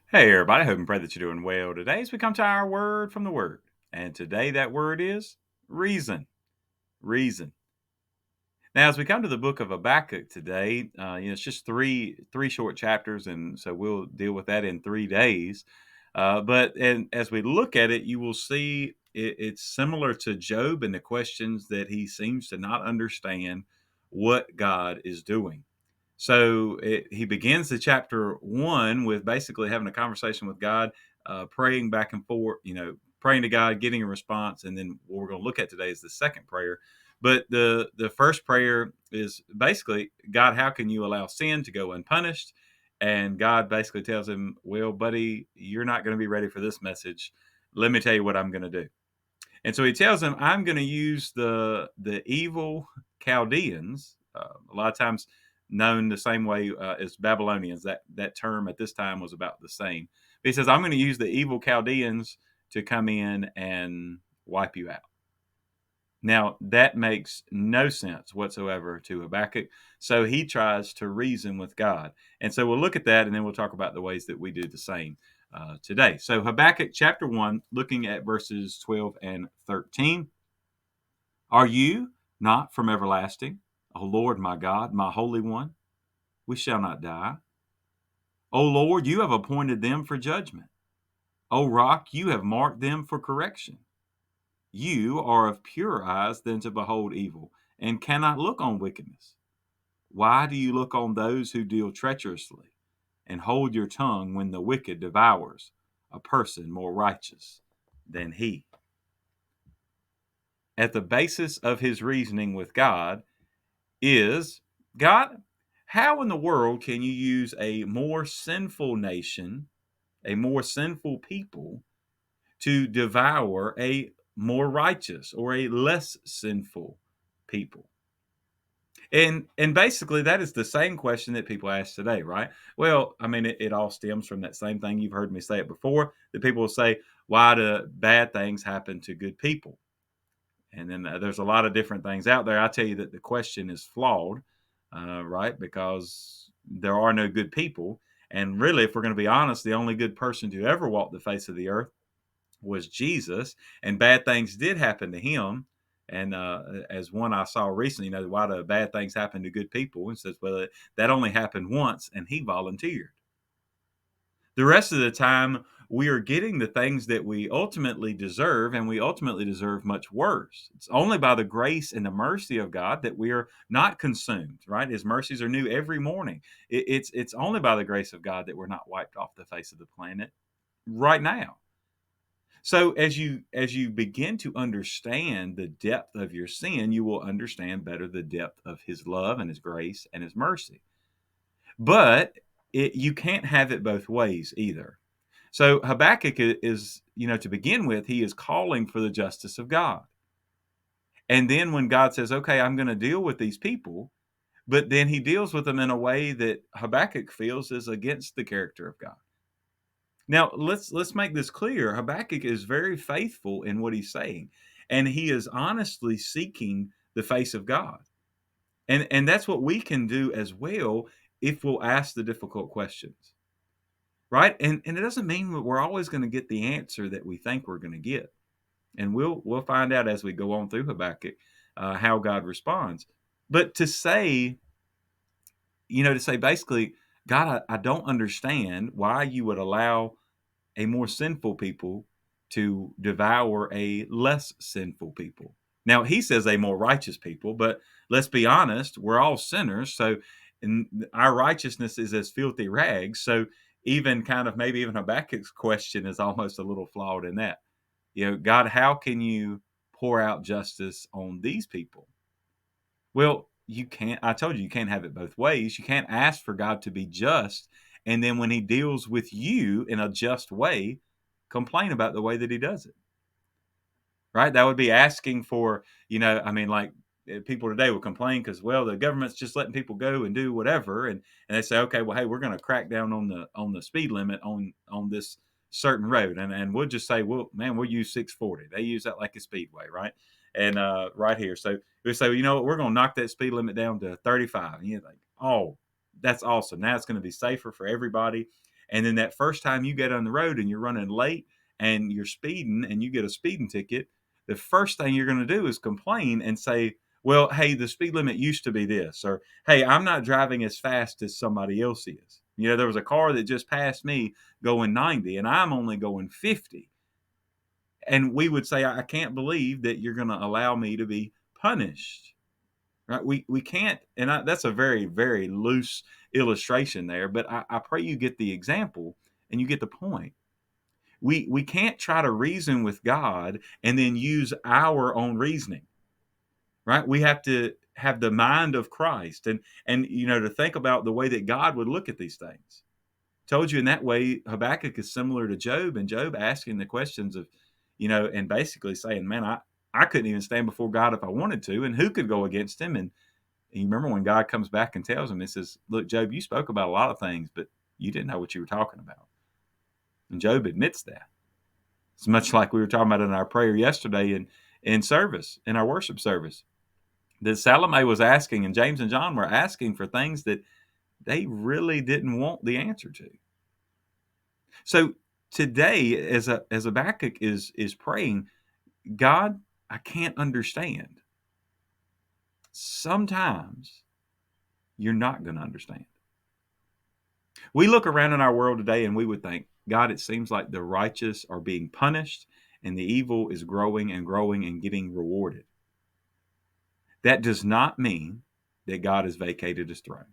Hey everybody, hope and pray that you're doing well today as we come to our word from the word. And today that word is reason. Reason. Now, as we come to the book of Habakkuk today, it's just three short chapters, and so we'll deal with that in 3 days. But as we look at it, you will see it's similar to Job in the questions that he seems to not understand what God is doing. He begins the chapter one with basically having a conversation with God, praying back and forth, praying to God, getting a response, and then what we're going to look at today is the second prayer. But the first prayer is basically, God, how can you allow sin to go unpunished? And God basically tells him, well, buddy, you're not going to be ready for this message. Let me tell you what I'm going to do. And so he tells him, I'm going to use the evil Chaldeans, a lot of times known the same way as Babylonians. That term at this time was about the same. But he says, I'm going to use the evil Chaldeans to come in and wipe you out. Now, that makes no sense whatsoever to Habakkuk. So he tries to reason with God. And so we'll look at that and then we'll talk about the ways that we do the same today. So, Habakkuk chapter 1, looking at verses 12 and 13. Are you not from everlasting, O Lord my God, my Holy One? We shall not die. O Lord, you have appointed them for judgment. O Rock, you have marked them for correction. You are of purer eyes than to behold evil, and cannot look on wickedness. Why do you look on those who deal treacherously, and hold your tongue when the wicked devours a person more righteous than he? At the basis of his reasoning with God is, God, how in the world can you use a more sinful nation, a more sinful people, to devour a more righteous or a less sinful people? And basically that is the same question that people ask today, right? Well, I mean, it all stems from that same thing. You've heard me say it before, that people will say, why do bad things happen to good people? And then there's a lot of different things out there. I tell you that the question is flawed, right? Because there are no good people. And really, if we're going to be honest, the only good person to ever walk the face of the earth was Jesus, and bad things did happen to him. And as one I saw recently, why do bad things happen to good people? And says, well, that only happened once, and he volunteered. The rest of the time, we are getting the things that we ultimately deserve, and we ultimately deserve much worse. It's only by the grace and the mercy of God that we are not consumed, right? His mercies are new every morning. It's only by the grace of God that we're not wiped off the face of the planet right now. So as you begin to understand the depth of your sin, you will understand better the depth of his love and his grace and his mercy. But you can't have it both ways either. So Habakkuk is, to begin with, he is calling for the justice of God. And then when God says, okay, I'm going to deal with these people, but then he deals with them in a way that Habakkuk feels is against the character of God. Now, let's make this clear. Habakkuk is very faithful in what he's saying, and he is honestly seeking the face of God. And that's what we can do as well if we'll ask the difficult questions. Right? And it doesn't mean that we're always going to get the answer that we think we're going to get. And we'll find out as we go on through Habakkuk how God responds. But to say basically, God, I don't understand why you would allow a more sinful people to devour a less sinful people. Now, he says a more righteous people, but let's be honest, we're all sinners. So our righteousness is as filthy rags. So even kind of maybe even Habakkuk's question is almost a little flawed in that. God, how can you pour out justice on these people? Well, you can't. I told you, you can't have it both ways. You can't ask for God to be just, and then when he deals with you in a just way, complain about the way that he does it. Right? That would be asking for, I mean, like people today will complain because, well, the government's just letting people go and do whatever, and they say, okay, well, hey, we're going to crack down on the speed limit on this certain road, and we'll just say, well, man, we'll use 640. They use that like a speedway, right? And right here, so we say, well, you know what, we're going to knock that speed limit down to 35, and you're like, oh, that's awesome. Now it's going to be safer for everybody. And then that first time you get on the road and you're running late and you're speeding and you get a speeding ticket, the first thing you're going to do is complain and say, well, hey, the speed limit used to be this, or hey, I'm not driving as fast as somebody else is. There was a car that just passed me going 90 and I'm only going 50. And we would say, I can't believe that you're going to allow me to be punished. Right? We can't, and that's a very, very loose illustration there, but I pray you get the example and you get the point. We can't try to reason with God and then use our own reasoning. Right? We have to have the mind of Christ and to think about the way that God would look at these things. Told you in that way, Habakkuk is similar to Job, and Job asking the questions of, and basically saying, man, I couldn't even stand before God if I wanted to, and who could go against him? And you remember when God comes back and tells him, he says, look, Job, you spoke about a lot of things, but you didn't know what you were talking about. And Job admits that. It's much like we were talking about in our prayer yesterday in service, in our worship service, that Salome was asking, and James and John were asking for things that they really didn't want the answer to. So today, as Habakkuk is praying, God, I can't understand. Sometimes you're not going to understand. We look around in our world today and we would think, God, it seems like the righteous are being punished and the evil is growing and growing and getting rewarded. That does not mean that God has vacated his throne.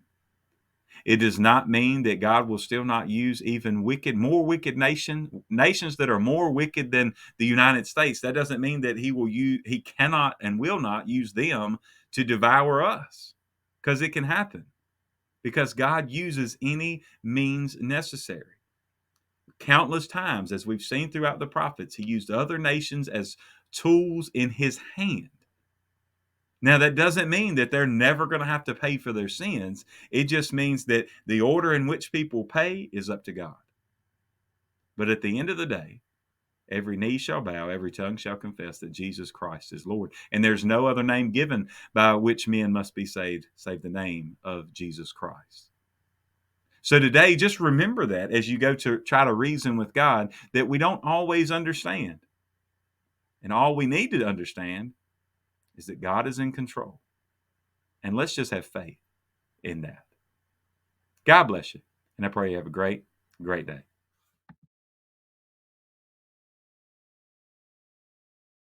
It does not mean that God will still not use even more wicked nations that are more wicked than the United States. That doesn't mean that he cannot and will not use them to devour us, because it can happen, because God uses any means necessary. Countless times, as we've seen throughout the prophets, he used other nations as tools in his hand. Now, that doesn't mean that they're never going to have to pay for their sins. It just means that the order in which people pay is up to God. But at the end of the day, every knee shall bow, every tongue shall confess that Jesus Christ is Lord. And there's no other name given by which men must be saved, save the name of Jesus Christ. So today, just remember that as you go to try to reason with God, that we don't always understand. And all we need to understand is that God is in control. And let's just have faith in that. God bless you. And I pray you have a great, great day.